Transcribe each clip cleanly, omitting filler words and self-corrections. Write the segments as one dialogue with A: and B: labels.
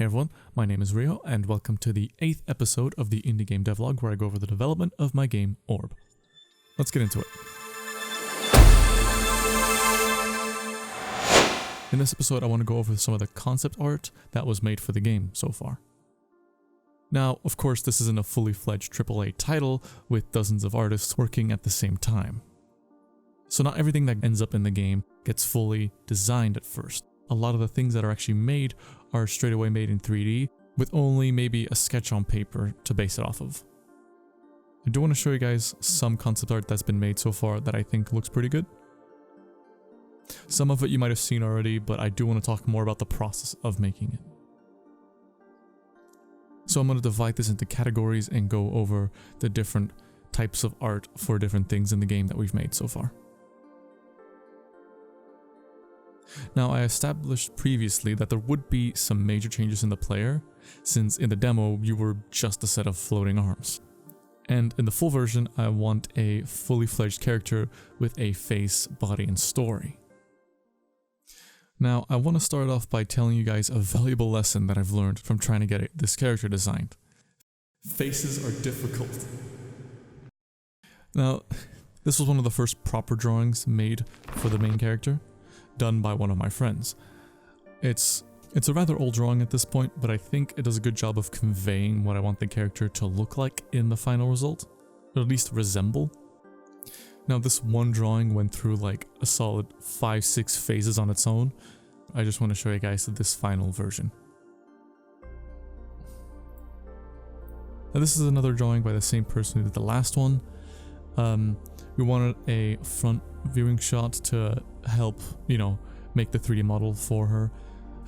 A: Hey everyone, my name is Rio, and welcome to the 8th episode of the Indie Game Devlog, where I go over the development of my game, Orb. Let's get into it. In this episode, I want to go over some of the concept art that was made for the game so far. Now, of course, this isn't a fully fledged AAA title with dozens of artists working at the same time. So not everything that ends up in the game gets fully designed at first. A lot of the things that are actually made are straight away made in 3D, with only maybe a sketch on paper to base it off of. I do want to show you guys some concept art that's been made so far that I think looks pretty good. Some of it you might have seen already, but I do want to talk more about the process of making it. So I'm going to divide this into categories and go over the different types of art for different things in the game that we've made so far. Now, I established previously that there would be some major changes in the player, since in the demo you were just a set of floating arms. And in the full version, I want a fully fledged character with a face, body, and story. Now, I want to start off by telling you guys a valuable lesson that I've learned from trying to get this character designed. Faces are difficult. Now, this was one of the first proper drawings made for the main character, done by one of my friends. It's a rather old drawing at this point, but I think it does a good job of conveying what I want the character to look like in the final result, or at least resemble. Now, this one drawing went through like a solid 5-6 phases on its own. I just want to show you guys this final version. Now, this is another drawing by the same person who did the last one. We wanted a front viewing shot to help, make the 3D model for her.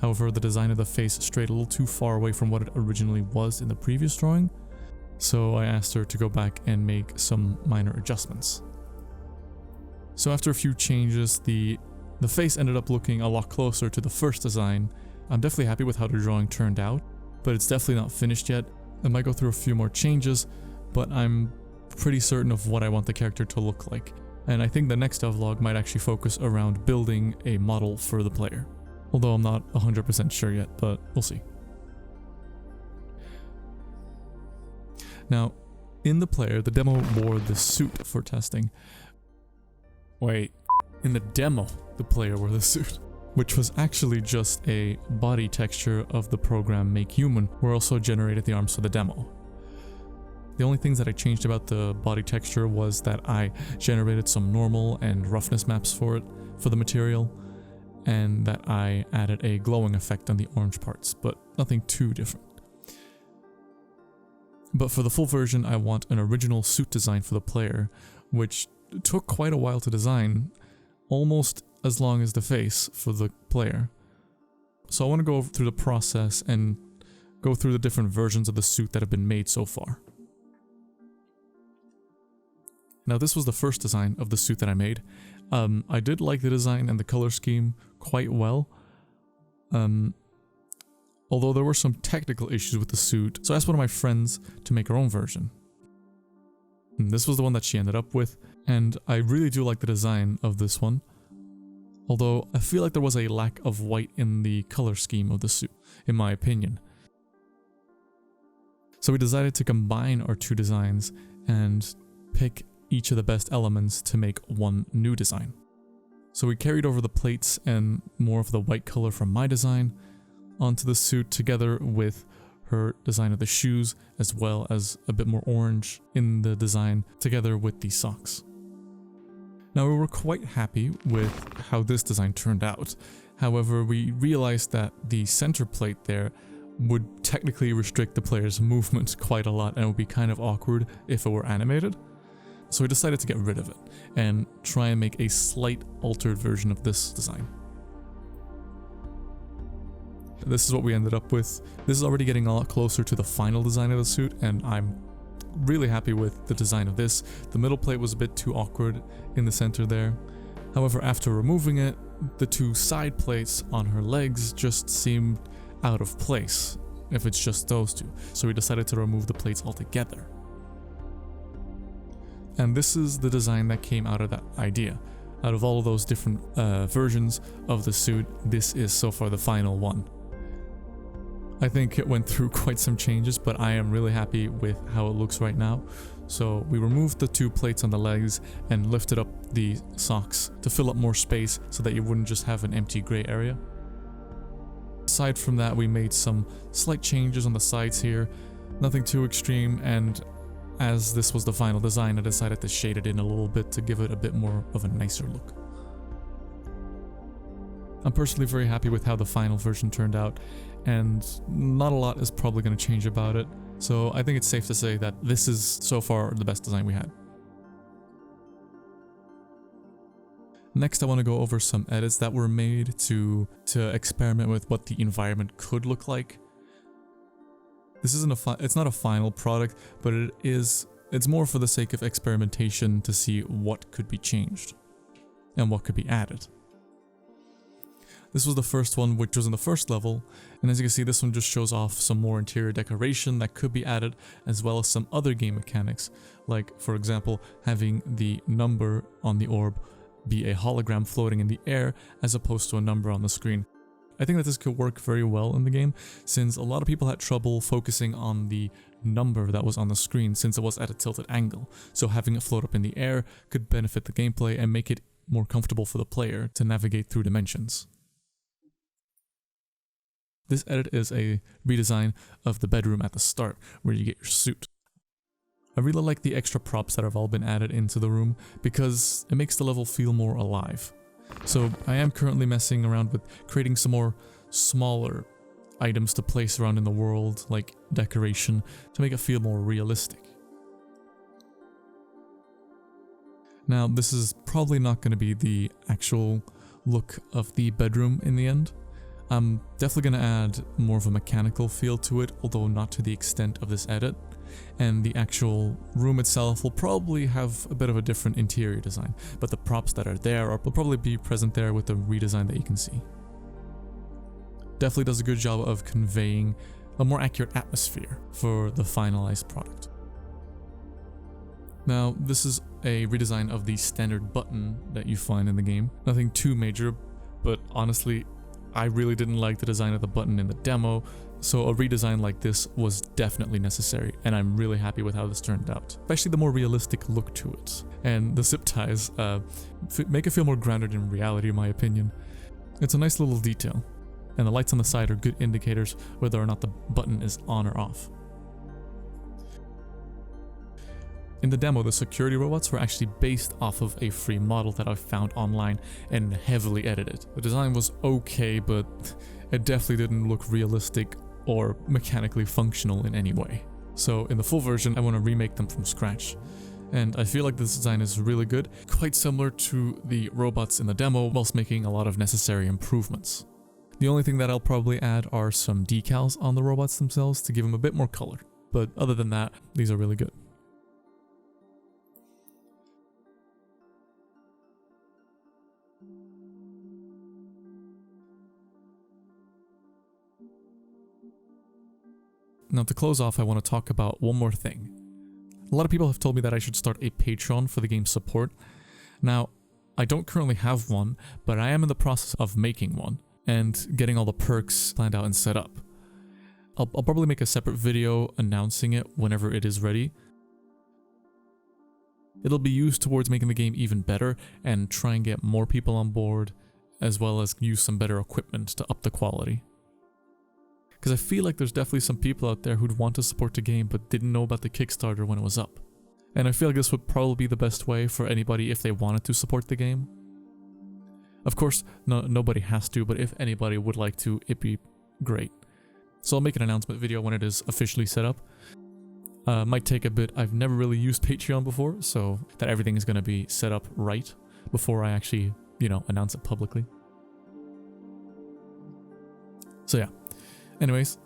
A: However, the design of the face strayed a little too far away from what it originally was in the previous drawing, so I asked her to go back and make some minor adjustments. So after a few changes, the face ended up looking a lot closer to the first design. I'm definitely happy with how the drawing turned out, but it's definitely not finished yet. I might go through a few more changes, but I'm pretty certain of what I want the character to look like. And I think the next devlog might actually focus around building a model for the player. Although I'm not 100% sure yet, but we'll see. Now, in the player, the demo wore the suit for testing. Wait, in the demo, the player wore the suit, which was actually just a body texture of the program Make Human, where also generated the arms for the demo. The only things that I changed about the body texture was that I generated some normal and roughness maps for it, for the material, and that I added a glowing effect on the orange parts, but nothing too different. But for the full version, I want an original suit design for the player, which took quite a while to design, almost as long as the face for the player. So I want to go through the process and go through the different versions of the suit that have been made so far. Now, this was the first design of the suit that I made. I did like the design and the color scheme quite well, although there were some technical issues with the suit, so I asked one of my friends to make her own version. And this was the one that she ended up with, and I really do like the design of this one, although I feel like there was a lack of white in the color scheme of the suit, in my opinion. So we decided to combine our two designs and pick each of the best elements to make one new design. So we carried over the plates and more of the white color from my design onto the suit, together with her design of the shoes, as well as a bit more orange in the design, together with the socks. Now, we were quite happy with how this design turned out. However, we realized that the center plate there would technically restrict the player's movement quite a lot, and it would be kind of awkward if it were animated. So we decided to get rid of it and try and make a slight altered version of this design. This is what we ended up with. This is already getting a lot closer to the final design of the suit, and I'm really happy with the design of this. The middle plate was a bit too awkward in the center there. However, after removing it, the two side plates on her legs just seemed out of place if it's just those two. So we decided to remove the plates altogether. And this is the design that came out of that idea. Out of all of those different versions of the suit, this is so far the final one. I think it went through quite some changes, but I am really happy with how it looks right now. So we removed the 2 plates on the legs and lifted up the socks to fill up more space so that you wouldn't just have an empty gray area. Aside from that, we made some slight changes on the sides here, nothing too extreme, and as this was the final design, I decided to shade it in a little bit to give it a bit more of a nicer look. I'm personally very happy with how the final version turned out, and not a lot is probably going to change about it, so I think it's safe to say that this is so far the best design we had. Next, I want to go over some edits that were made to experiment with what the environment could look like. This isn't it's not a final product, but it's more for the sake of experimentation to see what could be changed and what could be added. This was the first one, which was in the first level, and as you can see, this one just shows off some more interior decoration that could be added, as well as some other game mechanics, like, for example, having the number on the orb be a hologram floating in the air as opposed to a number on the screen. I think that this could work very well in the game, since a lot of people had trouble focusing on the number that was on the screen since it was at a tilted angle, so having it float up in the air could benefit the gameplay and make it more comfortable for the player to navigate through dimensions. This edit is a redesign of the bedroom at the start, where you get your suit. I really like the extra props that have all been added into the room, because it makes the level feel more alive. So I am currently messing around with creating some more smaller items to place around in the world, like decoration, to make it feel more realistic. Now, this is probably not going to be the actual look of the bedroom in the end. I'm definitely going to add more of a mechanical feel to it, although not to the extent of this edit. And the actual room itself will probably have a bit of a different interior design, but the props that are there will probably be present there with the redesign that you can see. Definitely does a good job of conveying a more accurate atmosphere for the finalized product. Now, this is a redesign of the standard button that you find in the game. Nothing too major, but honestly, I really didn't like the design of the button in the demo, so a redesign like this was definitely necessary, and I'm really happy with how this turned out. Especially the more realistic look to it. And the zip ties make it feel more grounded in reality, in my opinion. It's a nice little detail, and the lights on the side are good indicators whether or not the button is on or off. In the demo, the security robots were actually based off of a free model that I found online and heavily edited. The design was okay, but it definitely didn't look realistic or mechanically functional in any way. So in the full version, I want to remake them from scratch. And I feel like this design is really good, quite similar to the robots in the demo, whilst making a lot of necessary improvements. The only thing that I'll probably add are some decals on the robots themselves to give them a bit more color. But other than that, these are really good. Now, to close off, I want to talk about one more thing. A lot of people have told me that I should start a Patreon for the game's support. Now, I don't currently have one, but I am in the process of making one and getting all the perks planned out and set up. I'll probably make a separate video announcing it whenever it is ready. It'll be used towards making the game even better and try and get more people on board, as well as use some better equipment to up the quality. Because I feel like there's definitely some people out there who'd want to support the game but didn't know about the Kickstarter when it was up. And I feel like this would probably be the best way for anybody if they wanted to support the game. Of course, nobody has to, but if anybody would like to, it'd be great. So I'll make an announcement video when it is officially set up. Might take a bit. I've never really used Patreon before, so that everything is going to be set up right before I actually, announce it publicly. So yeah. Anyways,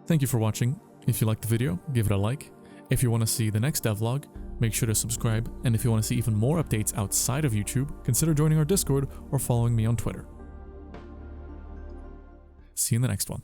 A: thank you for watching. If you liked the video, give it a like. If you want to see the next devlog, make sure to subscribe. And if you want to see even more updates outside of YouTube, consider joining our Discord or following me on Twitter. See you in the next one.